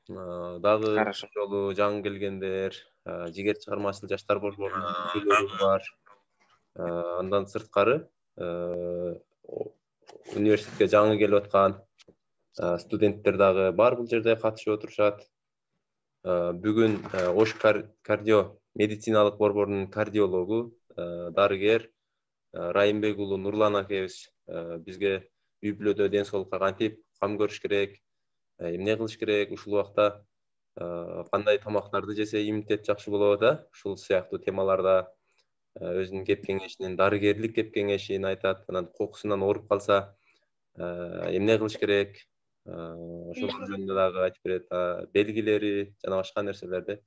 Дагы Хорошо. жолу жаңы келгендер, жигер чыгармачыл жаштар борборунун мүчөлөрү бар. Андан сырткары университетке жаңы келип аткан студенттер дагы бар бул жерде катышып отурушат. Бүгүн Ош кардио медициналык борборунун кардиологу, дарыгер Райымбек уулу Нурлан акебиз бизге үй бүлөдө ден соолукка кантип кам көрүш керек, эмне кылыш керек, ушул убакта кандай тамактарды жесе иммунитет жакшы болот, ушул сыяктуу темаларда өзүнүн кеп кеңешинин, дарыгерлик кеп кеңешин айтат. Анан кокусунан ооруп калса эмне кылыш керек, ошол жөнүндө дагы айтып берет. Белгилери жана башка нерселерди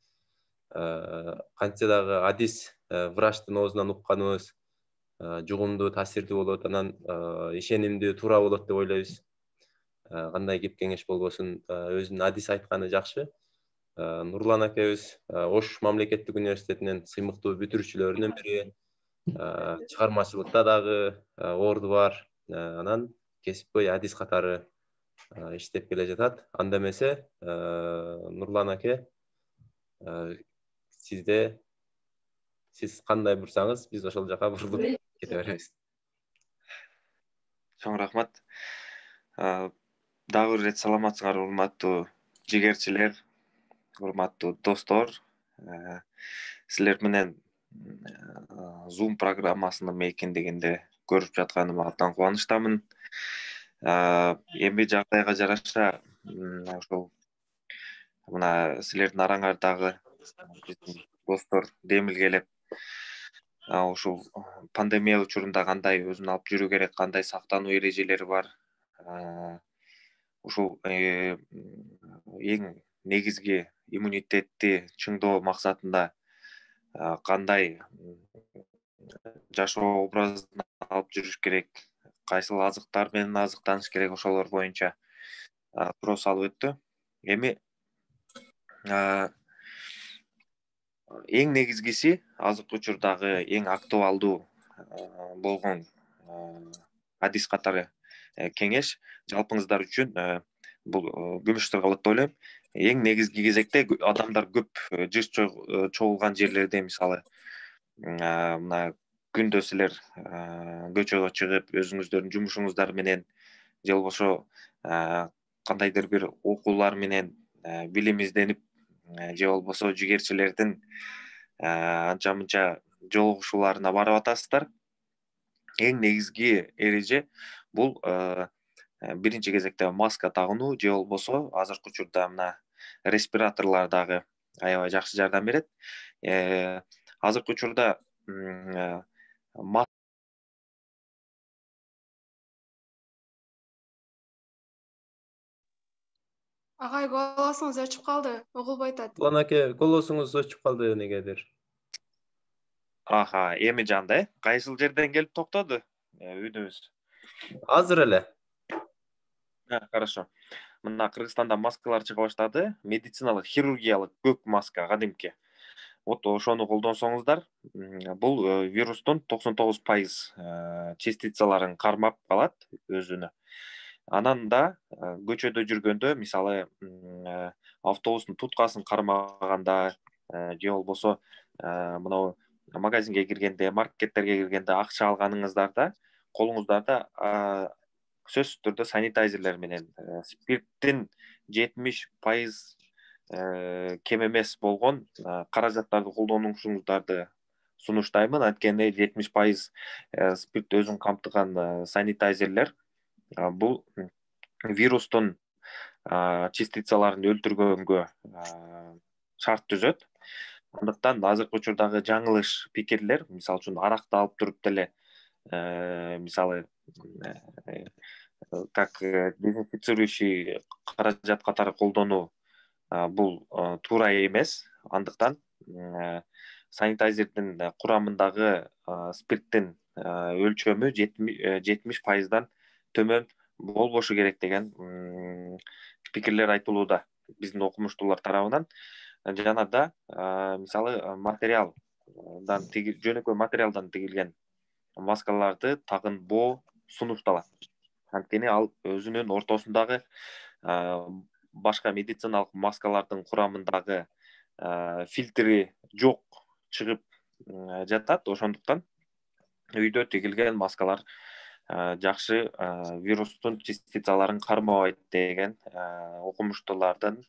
кантсе дагы адис врачтын оозунан укканыбыз жугумдуу, таасирдүү болот, анан ишенимдүү, туура болот деп ойлойбуз. Кандай кеп кеңеш болбосун, өзүнүн адис айтканы жакшы. Нурлан акебиз Ош мамлекеттик университетинин сыймыктуу бүтүрүүчүлөрүнүн бири, чыгармачылыкта дагы орду бар. Анан кесипкөй адис катары иштеп келе жатат. Анда эмесе Нурлан аке, сиз кандай бурсаңыз, биз ошол жака бурулуп кете беребиз. Чоң рахмат. Дагы бир ирет саламатсыңар, урматтуу жигерчилер, урматтуу достор. Силер менен Zoom программасынын мейкиндигинде көрүп жатканыма абдан кубанычтамын. Эми жагдайга жараша ошол мына силердин араңардагы биздин достор демилгелеп, ушул пандемия учурунда кандай өзүн алып жүрүү керек, кандай сактануу эрежелери бар, ушул эң негизги иммунитетти чыңдоо максатында кандай жашоо образын алып жүрүш керек, кайсыл азыктар менен азыктаныш керек, ошолор боюнча суроо салып өттү. Эми эң негизгиси азыркы учурдагы эң актуалдуу болгон адис катары кеңеш жалпыңыздар үчүн бул күмүш сырга болот деп ойлойм. Эң негизги кезекте адамдар көп жыш чогулган жерлерде, мисалы мына күндө силер көчөгө чыгып өзүңүздөрдүн жумушуңуздар менен же болбосо кандайдыр бир окуулар менен билим изденип же болбосо жигерчилердин анча мынча жолугушууларына барып атасыздар. Эң негизги эреже бул биринчи кезекте маска тагынуу же болбосо азыркы учурда мына респираторлор дагы аябай жакшы жардам берет. Азыркы учурда Агай, голосуңуз өчүп калды, угулбай атат. Нурлан аке, голосуңуз өчүп калды негедир. Эми жанды, кайсыл жерден келип токтоду үнүбүз? Азыр эле. Хорошо. Мына Кыргызстанда маскалар чыга баштады, медициналык, хирургиялык көк маска кадимки. Вот ошону колдонсоңуздар, бул вирустун 99% частицаларын кармап калат өзүнө. Анан да көчөдө жүргөндө, мисалы автобустун туткасын кармаганда же болбосо мынау магазинге киргенде, маркеттерге киргенде акча алганыңыздарда колуңуздарда сөзсүз түрдө санитайзерлер менен спирттин 70% кем эмес болгон каражаттарды колдонушуңуздарды сунуштаймын. Анткени 70% спирт өзүн камтыган санитайзерлер бул вирустун частицаларын өлтүргөнгө шарт түзөт. Андыктан азыркы учурдагы жаңылыш пикирлер, мисалы үчүн аракты алып туруп деле мисалы как дезинфицирующий каражат катары колдонуу бул туура эмес. Андыктан санитайзердин курамындагы спирттин өлчөмү 70%дан төмөн болбошу керек деген пикирлер айтылууда биздин окумуштуулар тарабынан. Жана да мисалы жөнөкөй материалдан тигилген маскаларды тагынбоо сунушталат. Анткени ал өзүнүн ортосундагы башка медициналык маскалардын курамындагы фильтри жок чыгып жатат. Ошондуктан үйдө тигилген маскалар жакшы вирустун частицаларын кармабайт деген окумуштуулардын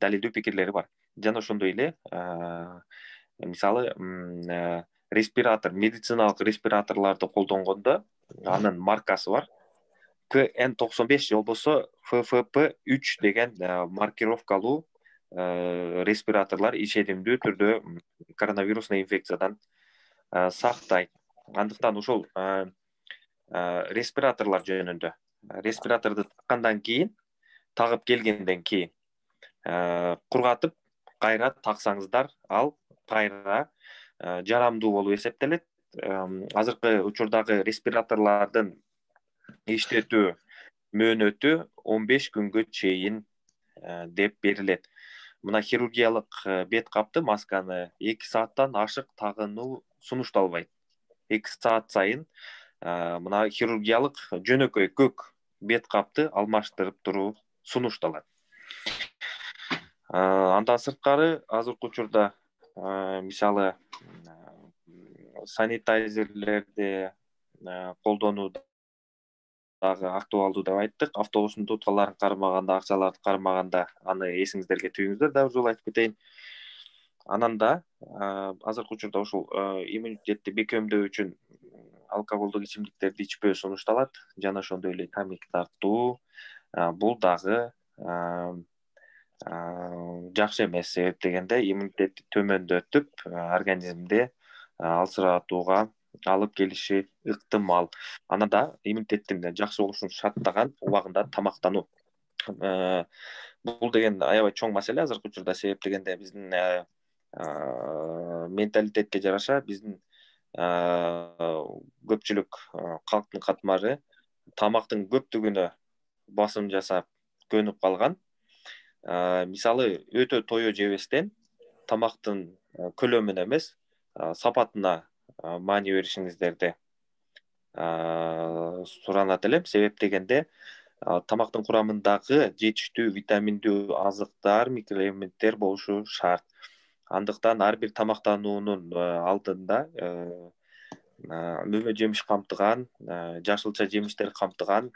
далилдүү пикирлери бар. Жана ошондой эле мисалы респиратор, медициналык респираторларды колдонгондо анын маркасы бар. KN95 же болбосо FFP3 деген маркировкалуу респираторлар ишенимдүү түрдө коронавирусный инфекциядан сактайт. Андыктан ушул респираторлор жөнүндө респираторду таккандан кийин, тагып келгенден кийин кургатып кайра таксаңыздар, ал кайра жарамдуу болуп эсептелет. Азыркы учурдагы респираторлордун иштетүү мөөнөтү 15 күнгө чейин деп берилет. Мына хирургиялык бет капты, масканы 2 сааттан ашык тагынуу сунушталбайт. 2 саат сайын мына хирургиялык жөнөкөй көк бет капты алмаштырып туруу сунушталат. Андан сырткары азыркы учурда мисалы санитайзерлерди колдонуу дагы актуалдуу деп айттык. Автобустун туткаларын кармаганда, акчаларды кармаганда аны эсиңиздерге түйүңүздөр, дагы жолу айтып кетейин. Анан да азыркы учурда ушул иммунитетти бекемдөө үчүн алкоголдук ичимдиктерди ичпөө сунушталат. Жана ошондой эле тамак тартуу бул дагы жакшы эмес, себеп дегенде иммунитетти төмөндөтүп, организмди алсыратууга алып келиши ыктымал. Ана да иммунитеттин жакшы болушун шарттаган убагында тамактануу. Бул деген аябай чоң маселе азыркы учурда, себеп дегенде биздин менталитетке жараша биздин көпчүлүк калктын катмары тамактын көптүгүнө басым жасап көнүп калган. Мисалы өтө тое жебестен тамактын көлөмүнө эмес, сапатына маани беришиңиздерди суранат элем. Себеп дегенде тамактын курамындагы жетиштүү витаминдүү азыктар, микроэлементтер болушу шарт. Андыктан ар бир тамактануунун алдында мөмө жемиш камтыган, жашылча жемиштер камтыган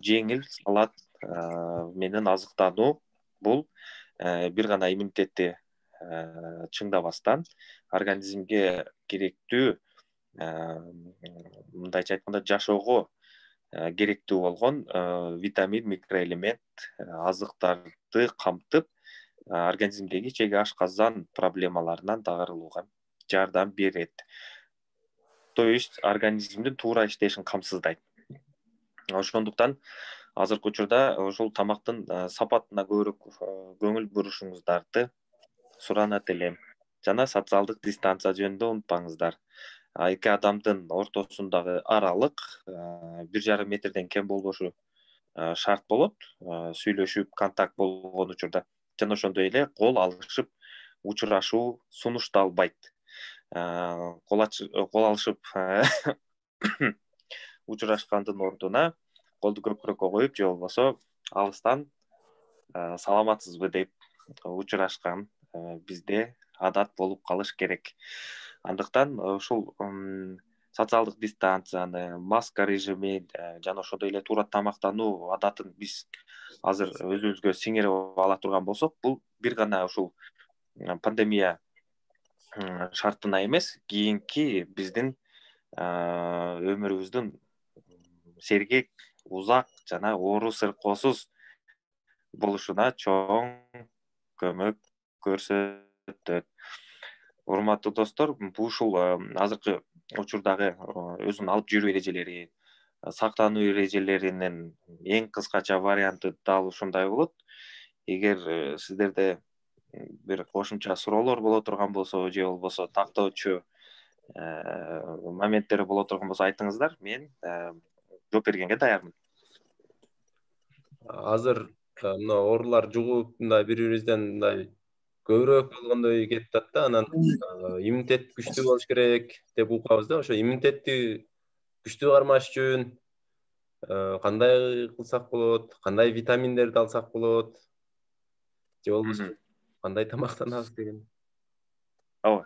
жеңил салат менен азыктануу бул бир гана иммунитетти чыңдабастан организмге керектүү, мындайча айтканда жашоого керектүү болгон витамин, микроэлемент азыктарды камтып, организмдеги ичеги ашказан проблемаларынан дагы арылууга жардам берет. То есть организмдин туура иштешин камсыздайт. Ошондуктан азыркы учурда ошол тамактын сапатына көбүрөөк көңүл бурушуңуздарды суранат элем. Жана социалдык дистанция жөнүндө унутпаңыздар. 2 адамдын ортосундагы аралык 1,5 метрден кем болбошу шарт болот, сүйлөшүп, контакт болгон учурда. Жана ошондой эле кол алышып учурашуу сунушталбайт. Кол алышып учурашкандын ордуна колду көкүрөккө коюп, же болбосо алыстан саламатсызбы деп учурашкан бизде адат болуп калыш керек. Андыктан ушул социалдык дистанцияны, маска режими жана ошондой эле туура тамактануу адатын биз азыр өзүбүзгө сиңирип ала турган болсок, бул бир гана ушул пандемия шартына эмес, кийинки биздин өмүрүбүздүн сергек, узак жана оору сыркоосуз болушуна чоң көмөк көрсөтөт. Урматтуу достор, бул ушул азыркы учурдагы өзүнүн алып жүрүү эрежелери, сактануу эрежелеринин эң кыскача варианты дал ушундай болот. Эгер сиздерде бир кошумча суроолор боло турган болсо, же болбосо тактоочу моменттер боло турган болсо айтыңыздар, мен жооп бергенге даярмын. Азыр мына оорулар жугуп мындай бири-бирибизден мындай көбүрөөк болгондой кетип атат да, анан иммунитет күчтүү болуш керек деп укабыз да. Ошо иммунитетти күчтүү кармаш үчүн кандай кылсак болот, кандай витаминдерди алсак болот, же болбосо кандай тамактанабыз деген. Ооба,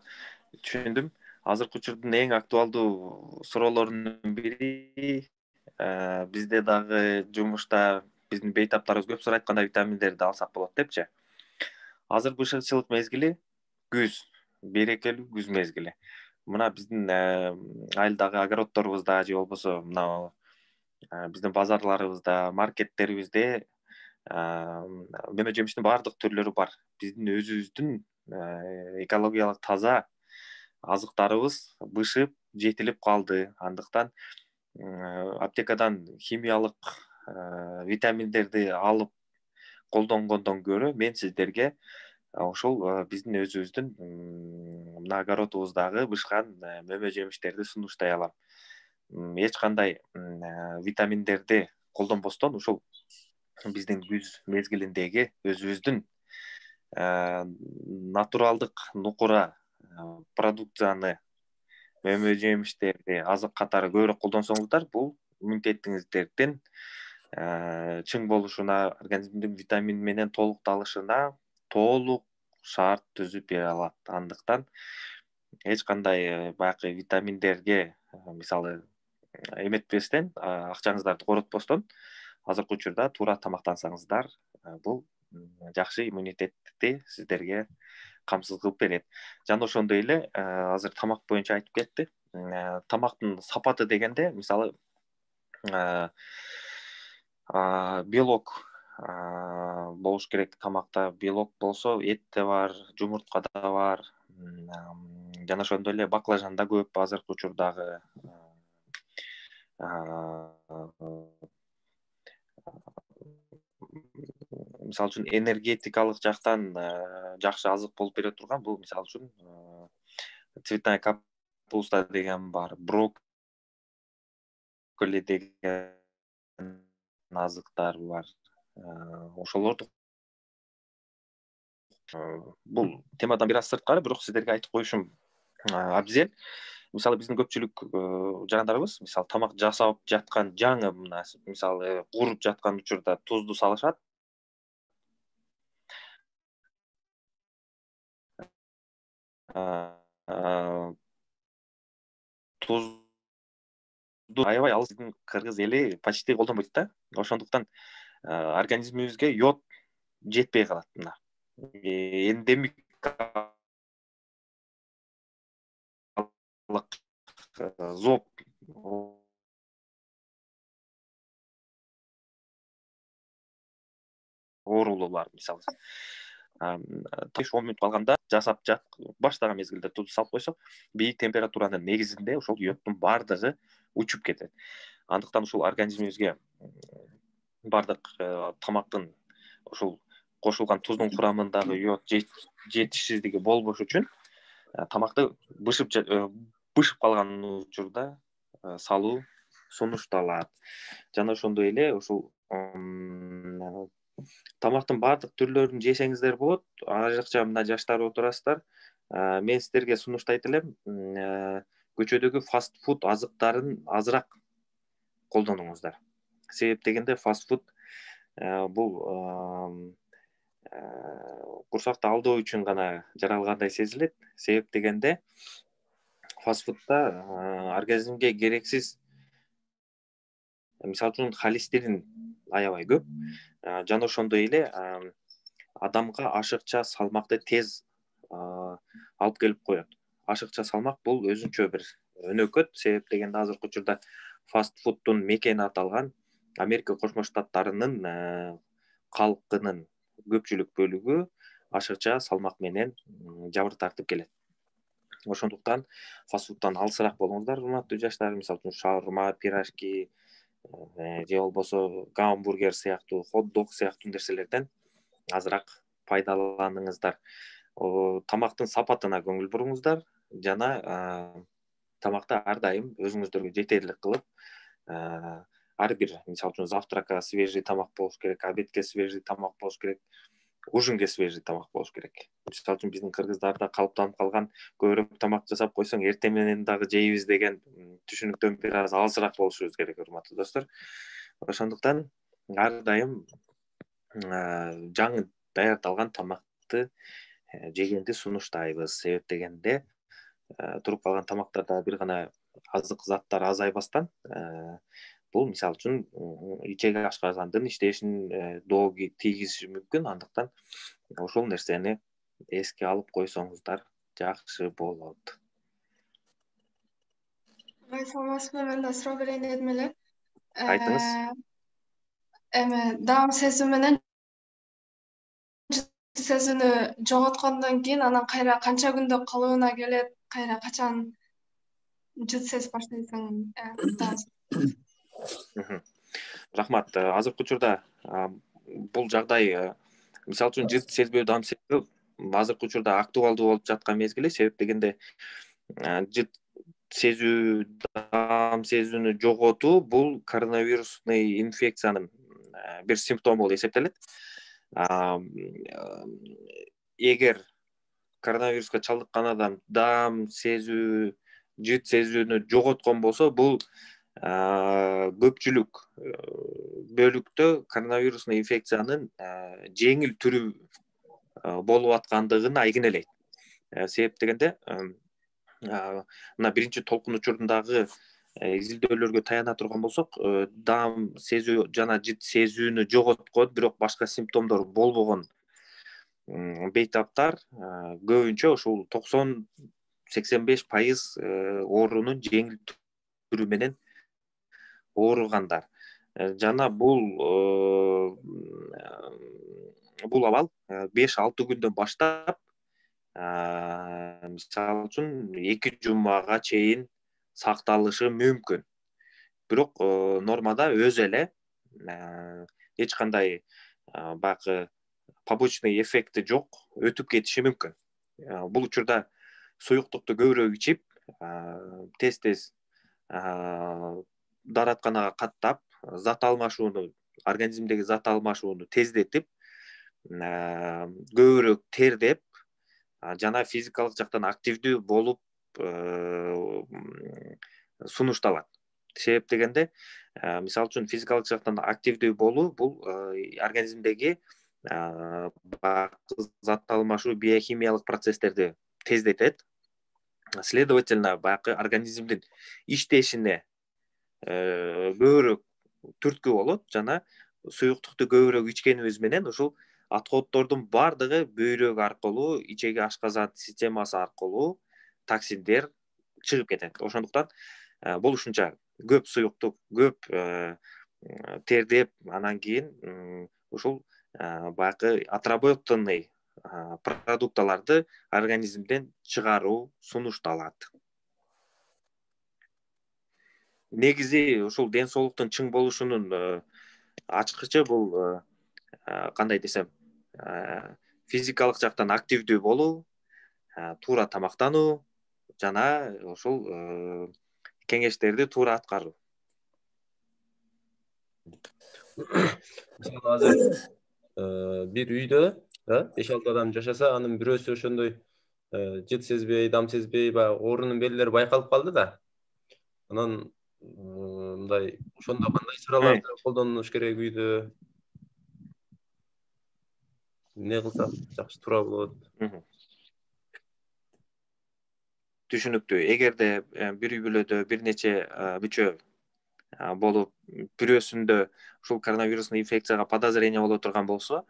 түшүндүм. Азыркы учурдун эң актуалдуу суроолорунун бири бизде дагы жумушта биздин бейтаптарыбыз көп сурайт кандай витаминдерди алсак болот депчи. Азыр бышыкчылык мезгили күз, берекелүү күз мезгили. Мына биздин айылдагы огороддорубузда же болбосо мына биздин базарларыбызда, маркеттерибизде меме жемиштин баардык түрлөрү бар. Биздин өзүбүздүн экологиялык таза азыктарыбыз бышып, жетилип калды. Андыктан аптекадан химиялык витаминдерди алып колдонгондон көрө мен сиздерге ошол биздин өзүбүздүн мына огородубуздагы бышкан меме жемиштерди сунуштай алам. Эч кандай витаминдерди колдонбостон ушул биздин күз мезгилиндеги өзүбүздүн натуралдык нукура продукцияны, меме жемиштерди азык катары көбүрөөк колдонсоңуздар, бул иммунитетиңиздердин чың болушуна, организмдин витамин менен толукталышына толук шарт түзүп бере алат. Андыктан эч кандай баягы витаминдерге мисалы эметпестен, акчаңыздарды коротпостон азыркы учурда туура тамактансаңыздар, бул жакшы иммунитетти сиздерге камсыз кылып берет. Жана ошондой эле азыр тамак боюнча айтып кетти. Тамактын сапаты дегенде мисалы белок болуш керек тамакта. Белок болсо этте бар, жумурткада бар. Жана ошондой эле баклажанда көп азыркы учурдагы мисалы үчүн энергетикалык жактан жакшы азык болуп бере турган бул мисалы үчүн цветная капуста деген бар, брокколи деген азыктар бар. Ошолорду бул темадан бир аз сырткары, бирок сиздерге айтып коюшум абзел. Мисалы биздин көпчүлүк жарандарыбыз мисалы тамак жасап жаткан жаңы мына мисалы кууруп жаткан учурда тузду салышат. Тузду аябай алыс биздин кыргыз эли почти колдонбойт да. Ошондуктан организмибизге йод жетпей калат мына. Эндемик зоб оорулуулар мисалы 5-10 мүнөт калганда жасап баштаган мезгилде тузду салып койсок, бийик температуранын негизинде ошол йоддун баардыгы учуп кетет. Андыктан ушул организмибизге баардык тамактын ушул кошулган туздун курамындагы йод жетишсиздиги болбош үчүн тамакты бышып калган учурда салуу сунушталат. Жана ошондой эле ушул тамактын баардык түрлөрүн жесеңиздер болот. Айрыкча мына жаштар отурасыздар. Мен сиздерге сунуштайт элем, көчөдөгү фастфуд азыктарын азыраак колдонуңуздар. Себеп дегенде фастфуд бул курсакты алдоо үчүн гана жаралгандай сезилет. Себеп дегенде фастфудда организмге керексиз мисалы үчүн холестерин аябай көп. Жана ошондой эле адамга ашыкча салмакты тез алып келип коет. Ашыкча салмак бул өзүнчө бир өнөкөт. Себеп дегенде азыркы учурда фастфуддун мекени аталган Америка Кошмо Штаттарынын калкынын көпчүлүк бөлүгү ашыкча салмак менен жабыр тартып келет. Ошондуктан фастфуддан алысыраак болуңуздар, урматтуу жаштар. Мисалы үчүн шаурма, пирожки же болбосо гамбургер сыяктуу, хот-дог сыяктуу нерселерден азыраак пайдаланыңыздар. Тамактын сапатына көңүл буруңуздар жана тамакты ар дайым өзүңүздөргө жетерлик кылып, ар бир мисалы үчүн завтракка свежий тамак болуш керек, обедке свежий тамак болуш керек, ужинге свежий тамак болуш керек. Мисалы үчүн биздин кыргыздарда калыптанып калган көбүрөөк тамак жасап койсоң эртең менен дагы жейбиз деген түшүнүктөн бир аз алысыраак болушубуз керек, урматтуу достор. Ошондуктан ар дайым жаңы даярдалган тамакты жегенди сунуштайбыз. Себеп дегенде туруп калган тамактарда бир гана азык заттар азайбастан бул мисалы үчүн ичеги ашказандын иштешин доо тийгизиши мүмкүн. Андыктан ошол нерсени эске алып койсоңуздар жакшы болот. Саламатсызбы, мен да суроо берейин дедим эле. Айтыңыз. Эми даам сезүү менен жыт сезүүнү жоготкондон кийин анан кайра канча күндө калыбына келет, кайра качан жыт сезип баштайсың? Рахмат. Азыркы учурда бул жагдай мисалы үчүн жыт сезбөө, даам сезбөө азыркы учурда актуалдуу болуп жаткан мезгили. Себеп дегенде жыт сезүү, даам сезүүнү жоготуу бул коронавирусный инфекциянын бир симптому болуп эсептелет. Эгер коронавируска чалдыккан адам даам сезүү, жыт сезүүнү жоготкон болсо, бул көпчүлүк бөлүктө коронавирусный инфекциянын жеңил түрү болуп аткандыгын айгинелейт. Себеп дегенде мына биринчи толкун учурундагы изилдөөлөргө таяна турган болсок, даам сезүү жана жыт сезүүнү жоготкон, бирок башка симптомдор болбогон бейтаптар көбүнчө ушул 90-85% оорунун жеңил түрү менен ооругандар. Жана бул абал 5-6 күндөн баштап мисалы үчүн 2 жумага чейин сакталышы мүмкүн. Бирок нормада өзү эле эч кандай баягы побочный эффекти жок, өтүп кетиши мүмкүн. Бул учурда суюктукту көбүрөөк ичип, тез дааратканага каттап, зат алмашууну, организмдеги зат алмашууну тездетип, көбүрөөк тердеп, жана физикалык жактан активдүү болуп сунушталат. Себеп дегенде, мисалы үчүн физикалык жактан активдүү болуу бул организмдеги зат алмашуу биохимиялык процесстерди тездетет. Следовательно, баягы организмдин иштешине көбүрөөк түрткү болот жана суюктукту көбүрөөк ичкенибиз менен ушул отходдордун бардыгы бөйрөк аркылуу, ичеги ашказан системасы аркылуу токсиндер чыгып кетет. Ошондуктан бул ушунча көп суюктук, көп тердеп, анан кийин ушул баягы отработанный продукталарды организмден чыгаруу сунушталат. Негизи ушул ден соолуктун чың болушунун ачкычы бул кандай десем, физикалык жактан активдүү болуу, туура тамактануу жана ушул кеңештерди туура аткаруу. Мисалы азыр бир үйдө 5-6 адам жашаса, анын бирөөсү ошондой жыт сезбей, дам сезбей, баягы оорунун белгилери байкалып калды да. Анан мындай ошондо кандай чараларды колдонуш керек үйдө? Эмне кылсак жакшы туура болот? Түшүнүктүү. Эгерде бир үй бүлөдө бир нече мүчө болуп, бирөөсүндө ушул коронавирусный инфекцияга подозрение боло турган болсо,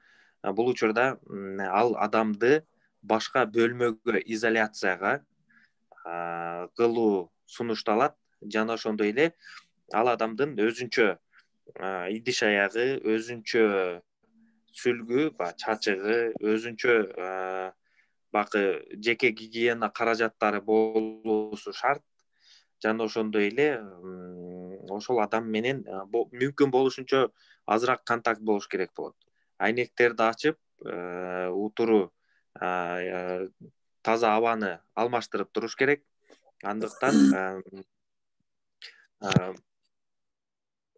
бул учурда ал адамды башка бөлмөгө изоляцияга кылуу сунушталат жана ошондой эле ал адамдын өзүнчө идиш аягы, өзүнчө сүлгү, чачыгы, өзүнчө баягы жеке гигиена каражаттары болуусу шарт. Жана ошондой эле ошол адам менен мүмкүн болушунча азыраак контакт болуш керек болот. Айнектерди ачып, утуру таза абаны алмаштырып туруш керек. Андыктан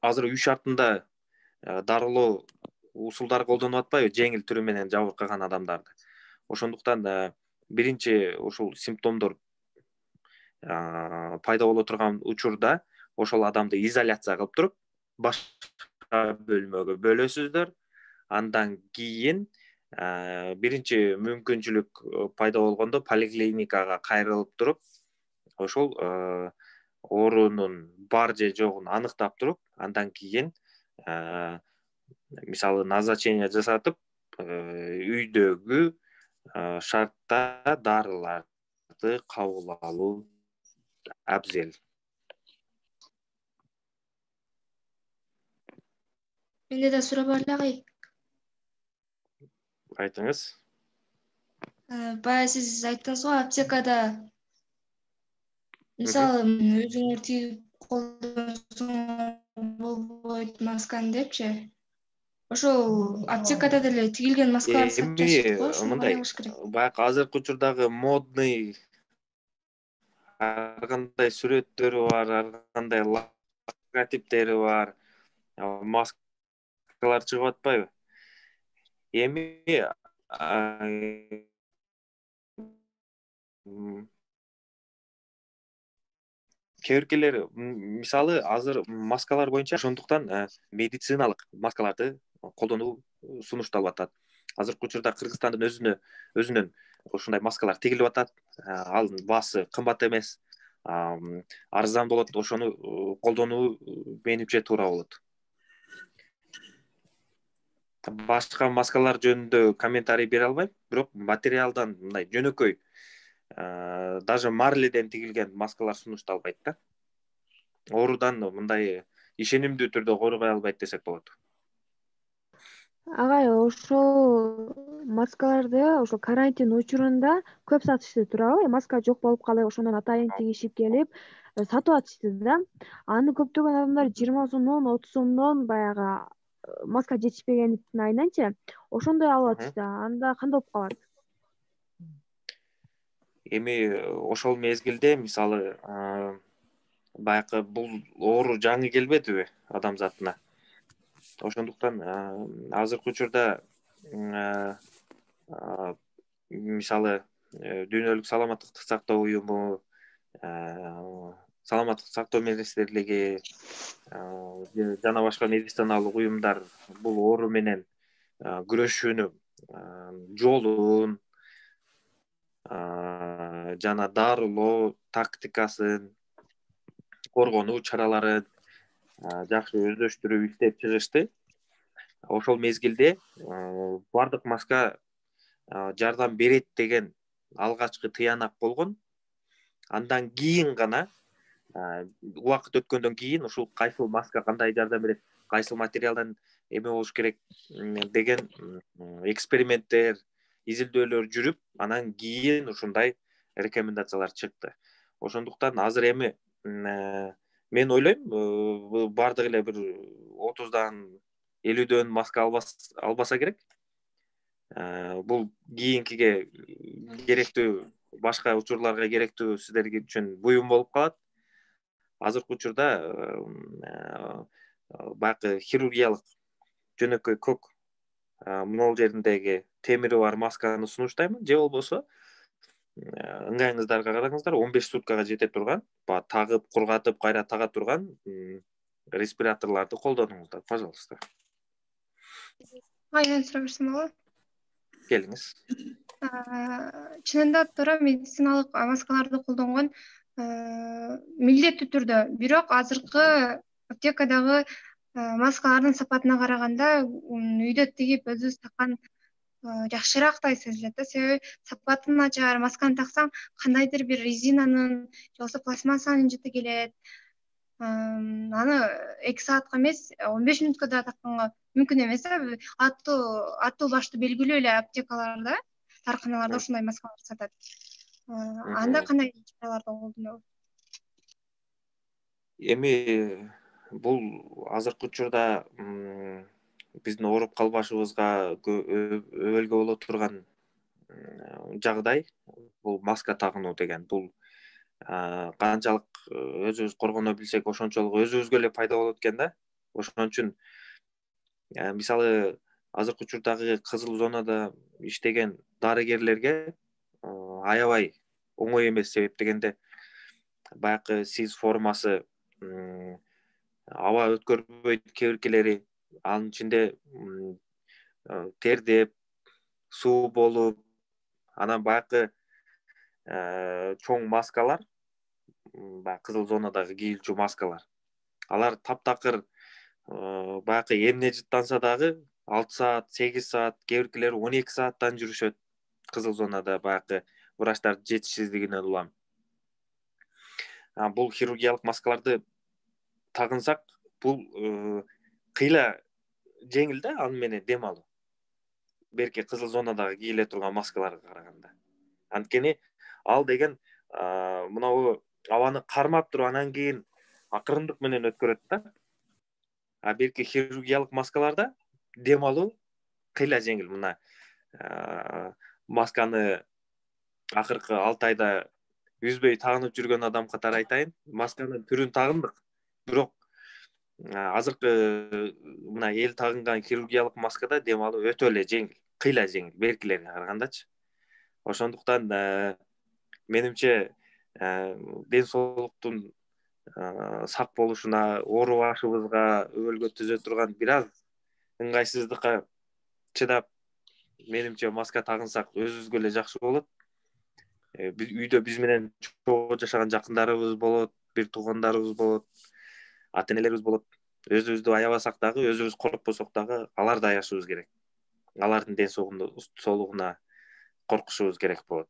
азыр үй шартында дарылоо усулдар колдонуп атпайбы, жеңил түрү менен жабыркаган адамдарды. Ошондуктан биринчи ушул симптомдор пайда боло турган учурда ошол адамды изоляция кылып туруп, башка бөлмөгө бөлөсүздөр. Андан кийин биринчи мүмкүнчүлүк пайда болгондо поликлиникага кайрылып туруп, ошол оорунун бар же жогун аныктап туруп, андан кийин мисалы назначение жасатып, үйдөгү шартта дарыларды кабыл алуу абзел. Менде да суроо бар эле агай. Айтыңыз. Бая сиз айттыңыз го аптекада мисалы өзүңөр тигип колдонсоңор болбойт масканы депчи. Ошол аптекада деле тигилген маскаларды сатып жатышат го, ошону кандай кылыш керек? Баягы азыркы учурдагы модный ар кандай сүрөттөрү бар, ар кандай логотиптери бар маскалар чыгып атпайбы? Эми кээ биркелер мисалы азыр маскалар боюнча, ошондуктан медициналык маскаларды колдонуу сунушталып атат. Азыркы учурда Кыргызстандын өзүнөн ушундай маскалар тигилип атат. Ал баасы кымбат эмес, арзан болот. Ошону колдонуу менимче туура болот. Башка маскалар жөнүндө комментарий бере албайм, бирок материалдан мындай жөнөкөй даже марледен тигилген маскалар сунушталбайт да. Оорудан мындай ишенимдүү түрдө коргой албайт десек болот. Агай, ошол маскаларды ошо карантин учурунда көп сатышты туурабы? Маска жок болуп калып, ошондон атайын тигишип келип, сатып атышты да. Аны көптөгөн адамдар 20 сомдон, 30 сомдон баягы маска жетишпегендиктин айынан ошондой алып атышты. Анда кандай болуп калат? Эми ошол мезгилде мисалы баягы бул оору жаңы келбедиби адамзатына. Ошондуктан азыркы учурда мисалы Дүйнөлүк саламаттыкты сактоо уюму, саламаттык сактоо министрлиги жана башка медициналык уюмдар бул оору менен күрөшүүнү жолун жана дарылоо тактикасын, коргонуу чараларын жакшы өздөштүрүп иштеп чыгышты. Ошол мезгилде бардык маска жардам берет деген алгачкы тыянак болгон. Андан кийин гана убакыт өткөндөн кийин ушул кайсыл маска кандай жардам берет, кайсыл материалдан эме болуш керек деген эксперименттер, изилдөөлөр жүрүп, анан кийин ушундай рекомендациялар чыкты. Ошондуктан азыр эми мен ойлойм, бардык эле бир 30дан 50дөн маска албаса керек. Бул кийинкиге керектүү, башка учурларга керектүү сиздерге үчүн буюм болуп калат. Азыркы учурда баягы хирургиялык жөнөкөй көк могул жериндеги темири бар масканы сунуштаймын, же болбосо ыңгайыңыздарга караңыздар, 15 суткага жете турган, тагып, кургатып, кайра тага турган респираторлорду колдонуңуздар, пожалуйста. Айдан сурап берсем болобу? Келиңиз. Чынында туура медициналык маскаларды колдонгон милдеттүү түрдө, бирок азыркы аптекадагы маскалардын сапатына караганда үйдө тигип өзүбүз таккан жакшырактай сезилет да. Себеби сапаты начар, масканы таксаң кандайдыр бир резинанын же болбосо пластмассанын жыты келет. Аны 2 саатка эмес, 15 мүнөткө да такканга мүмкүн эмес. Аттуу баштуу белгилүү эле аптекаларда, дарканаларда ушундай маскаларды сатат. Анда кандай чараларды колдонобу? Эми бул азыркы учурда биздин ооруп калбашыбызга өбөлгө боло турган жагдай бул маска тагынуу деген. Бул канчалык өзүбүз коргоно билсек, ошончолук өзүбүзгө эле пайда болот экен да. Ошон үчүн мисалы азыркы учурдагы кызыл зонада иштеген дарыгерлерге аябай оңой эмес. Себеп дегенде баягы СИЗ формасы аба өткөрбөйт, кээ биркелери анын ичинде тердеп, суу болуп, анан баягы чоң маскалар, баягы кызыл зонадагы кийилчү маскалар. Алар таптакыр баягы эмне жыттанса дагы 6 саат, 8 саат, кээ биркилери 12 сааттан жүрүшөт кызыл зонада баягы врачтардын жетишсиздигинен улам. Бул хирургиялык маскаларды тагынсак, бул кыйла жеңил да, аны менен дем алуу. Берки кызыл зонадагы кийиле турган маскаларга караганда. Анткени ал деген мынау абаны кармап туруп анан кийин акырындык менен өткөрөт да. Берки хирургиялык маскаларда дем алуу кыйла жеңил. Мына масканы акыркы 6 айда үзбөй тагынып жүргөн адам катары айтайын. Масканын түрүн тагындык. Бирок азыркы мына эл тагынган хирургиялык маскада дем алуу өтө эле жеңил, кыйла жеңил беркилерге карагандачы. Ошондуктан менимче ден соолуктун сак болушуна, оорубашыбызга өбөлгө түзө турган бир аз ыңгайсыздыкка чыдап, менимче маска тагынсак өзүбүзгө эле жакшы болот. Үйдө биз менен чогуу жашаган жакындарыбыз болот, бир туугандарыбыз болот, ата-энелерибиз болот. Өзүбүздү аябасак дагы, өзүбүз коркпосок дагы аларды аяшыбыз керек. Алардын ден соолугуна коркушубуз керек болот.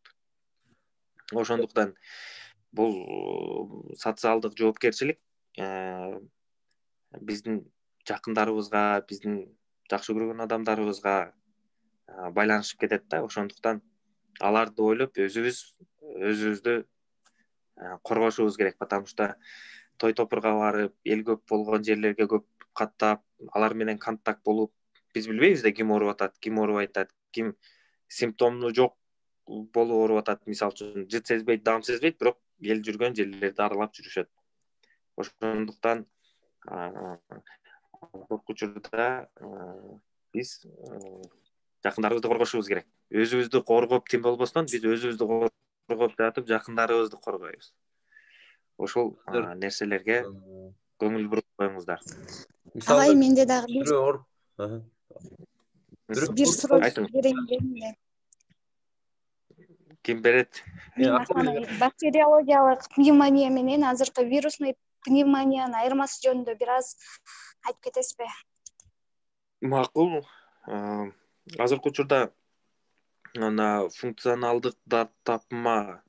Ошондуктан бул социалдык жоопкерчилик биздин жакындарыбызга, биздин жакшы көргөн адамдарыбызга байланышып кетет да. Ошондуктан аларды ойлоп өзүбүздү коргошубуз керек, потому что той топурга барып, эл көп болгон жерлерге көп каттап, алар менен контакт болуп, биз билбейбиз да ким ооруп атат, ким оорубай атат, ким симптому жок болуп ооруп атат. Мисалы үчүн жыт сезбейт, дам сезбейт, бирок эл жүргөн жерлерди аралап жүрүшөт. Ошондуктан азыркы учурда биз жакындарыбызды коргошубуз керек. Өзүбүздү коргоп тим болбостон, биз өзүбүздү коргоп жатып, жакындарыбызды коргойбуз. Ошол нерселерге көңүл буруп коюңуздар. Агай, менде дагы бир суроо берейин дедим эле. Ким берет? Бактериологиялык пневмония менен азыркы вирусный пневмониянын айырмасы жөнүндө бир аз айтып кетесизби? Макул. Азыркы учурда функционалдык тапма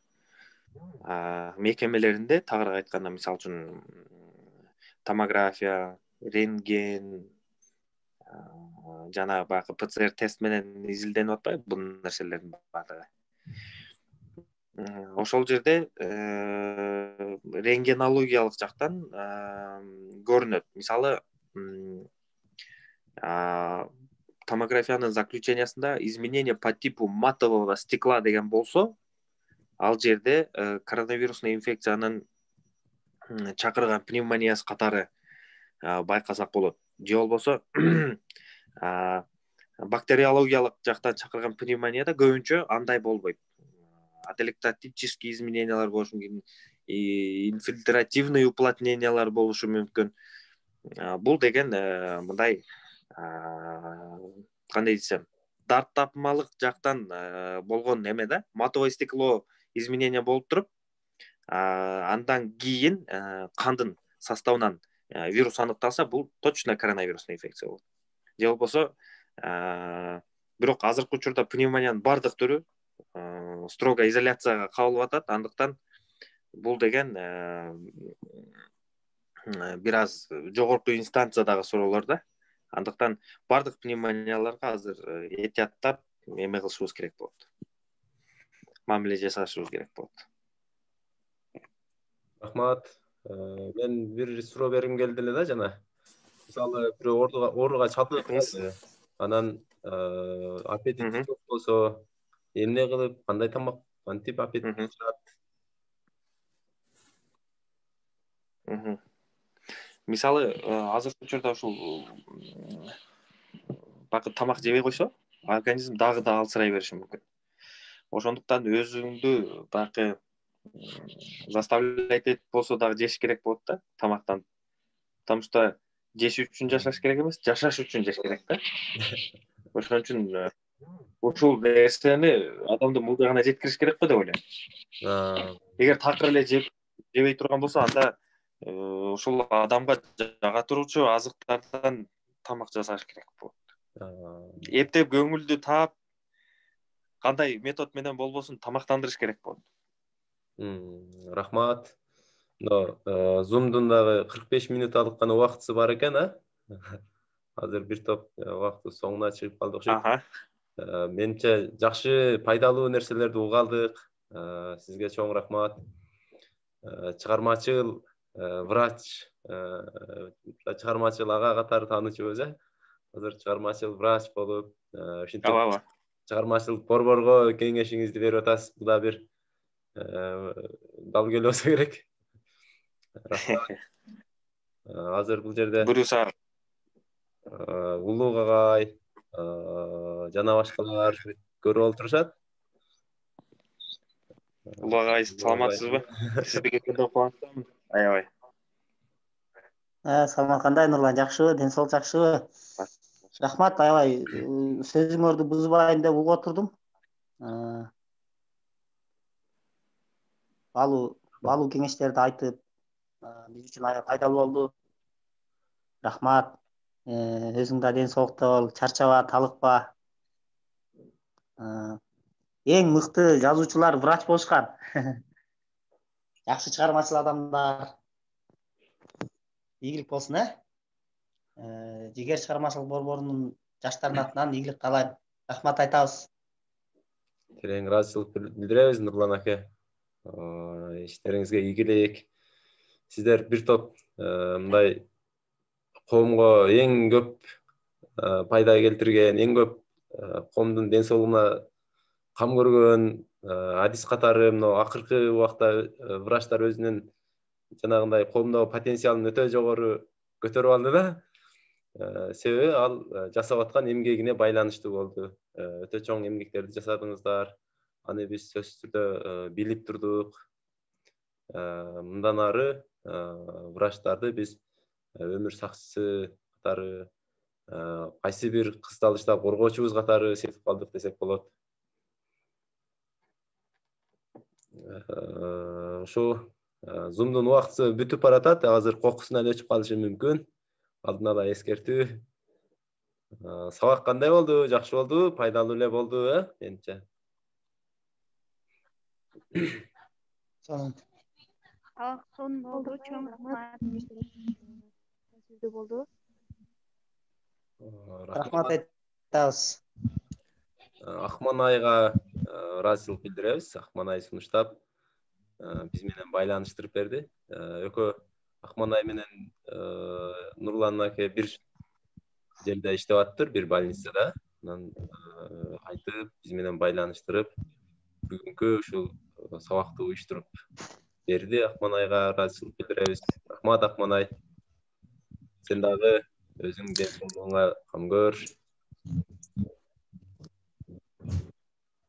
мекемелеринде, тагыраак айтканда, мисалы үчүн томография, рентген, жана баягы ПЦР тест менен изилденип атпайбы бул нерселердин баардыгы. Ошол жерде рентгенологиялык жактан көрүнөт. Мисалы, томографиянын заключениясында изменение по типу матового стекла деген болсо, ал жерде коронавирусный инфекциянын чакырган пневмониясы катары байкасак болот. Же болбосо бактериологиялык жактан чакырган пневмонияда көбүнчө андай болбойт. Ателектатические изменениялар болушу мүмкүн, инфильтративный уплотнениялар болушу мүмкүн. Бул деген мындай кандай десем, дарт тапмалык жактан болгон эме да, матовое стекло изменения болуп туруп, андан кийин кандын составынан вирус аныкталса, бул точно коронавирусный инфекция болот. Же болбосо, бирок азыркы учурда пневмониянын бардык түрү строго изоляцияга кабылып атат. Андыктан бул деген бир аз жогорку инстанциядагы суроолор да. Андыктан бардык пневмонияларга азыр этияттап эме кылышыбыз керек болот. Мамиле жасашыбыз керек болот. Рахмат. Мен бир суроо бергим келди эле да жана. Мисалы, бирөө ооруга чалдыгып, анан аппетит жок болсо, эмне кылып, кандай тамак, кантип аппетит чыгат? Мисалы, азыркы учурда ушул бакыт тамак жебей койсо, организм дагы да алсырай бериши мүмкүн. Ошондуктан өзүңдү бакы заставлять этип болсо дагы жеш керек болот да, тамактан. Потому что жеш үчүн жашаш керек эмес, жашаш үчүн жеш керек да. Ошон үчүн ушул нерсени адамдын мылдыгына жеткириш керек го деп ойлойм. Эгер такыр эле жебей турган болсо, анда ушул адамга жага туручу азыктардан тамак жасаш керек болот. Эптеп көңүлдү таап, кандай метод менен болбосун тамактандырыш керек болот. Рахмат. Zoom'дун дагы 45 минуталык гана убактысы бар экен, Азыр бир топ убактыбыз соңуна чыгып калды окшойт. Менимче жакшы пайдалуу нерселерди уга алдык. Сизге чоң рахмат. Чыгармачыл врач, чыгармачыл ага катары таанычыбыз, Азыр чыгармачыл врач болуп, ушинтип чыгармачыл борборго кеңешиңизди берип атасыз. Бул да бир дал келе болсо керек. Азыр бул жерде Буюрса Улуг агай жана башкалар көрүп олтурушат. Улуг агай, саламатсызбы? Сизди көргөндө кубанычтамын. Аябай. Саламат кандай, Нурлан, жакшыбы? Ден соолук жакшыбы? Рахмат, аябай сөзүңөрдү бузбайын деп угуп отурдум. Баалуу кеңештерди айтып, биз үчүн аябай пайдалуу болду. Рахмат. Өзүң да ден соолукта бол, чарчаба, талыкпа. Эң мыкты жазуучулар врач болушкан. Жакшы чыгармачыл адамдар. Ийгилик болсун, Жигер чыгармачылык борборунун жаштардын атынан ийгилик каалайм. Рахмат айтабыз. Терең ыраазычылык билдиребиз, Нурлан аке. Иштериңизге ийгилик. Сиздер бир топ мындай коомго эң көп пайда келтирген, эң көп коомдун ден соолугуна кам көргөн адис катары мына акыркы убакта врачтар өзүнүн жанагындай коомдогу потенциалын өтө жогору көтөрүп алды да. Себеби ал жасап аткан эмгегине байланыштуу болду. Өтө чоң эмгектерди жасадыңыздар. Аны биз сөзсүз түрдө билип турдук. Мындан ары врачтарды биз өмүр сакчысы катары, кайсы бир кысталышта коргоочубуз катары сетип калдык десек болот. Ошо Zoom'дун убактысы бүтүп баратат. Азыр кокусунан өчүп калышы мүмкүн. Алдын ала эскертүү. Сабак кандай болду? Жакшы болду, пайдалуу эле болду, менимче. Сонун болду, чоң рахмат. Болду. Рахмат айтабыз. Акманайга ыраазычылык билдиребиз. Акманай сунуштап биз менен байланыштырып берди. Экөө Акманай менен Нурлан аке бир жерде иштеп аттыр, бир больницада. Анан айтып, биз менен байланыштырып, бүгүнкү ушул сабакты уюштуруп берди. Акманайга ыраазычылык билдиребиз. Рахмат, Акманай. Сен дагы өзүң ден соолугуңа кам көр.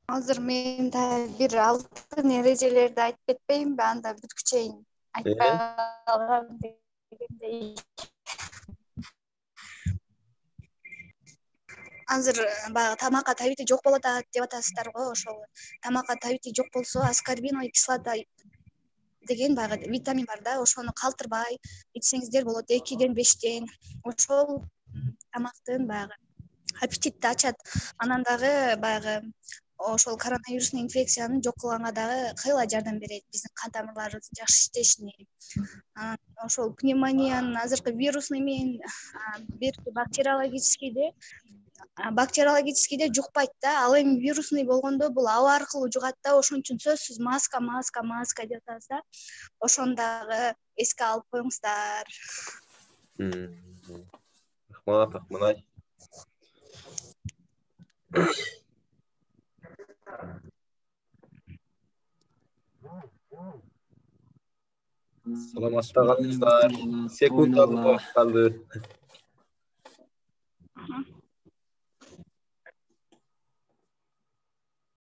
Азыр мен да бир алтын эрежелерди айтып кетпейинби, анда бүткүчейин айтпай калгам дегендей. Азыр баягы тамакка табити жок болуп атат деп атасыздар го, ошол тамакка табити жок болсо аскорбиновый кислота деген баягы витамин бар да, ошону калтырбай ичсеңиздер болот 2-ден 5-тен. Ошол тамактын баягы аппетитти ачат. Анан дагы баягы ошол коронавирустун инфекцияны жок кылганга дагы кыйла жардам берет, биздин кан тамырларыбыздын жакшы иштешине. Ошол пневмониянын азыркы вирусный менен берки бактериологическийде жукпайт да. Ал эми вирусный болгондо бул аба аркылуу жугат да. Ошон үчүн сөзсүз маска деп атабыз да. Ошону дагы эске алып коюңуздар. Рахмат, Акманай. Саламатта калыңыздар. Секундалык убакыт калды.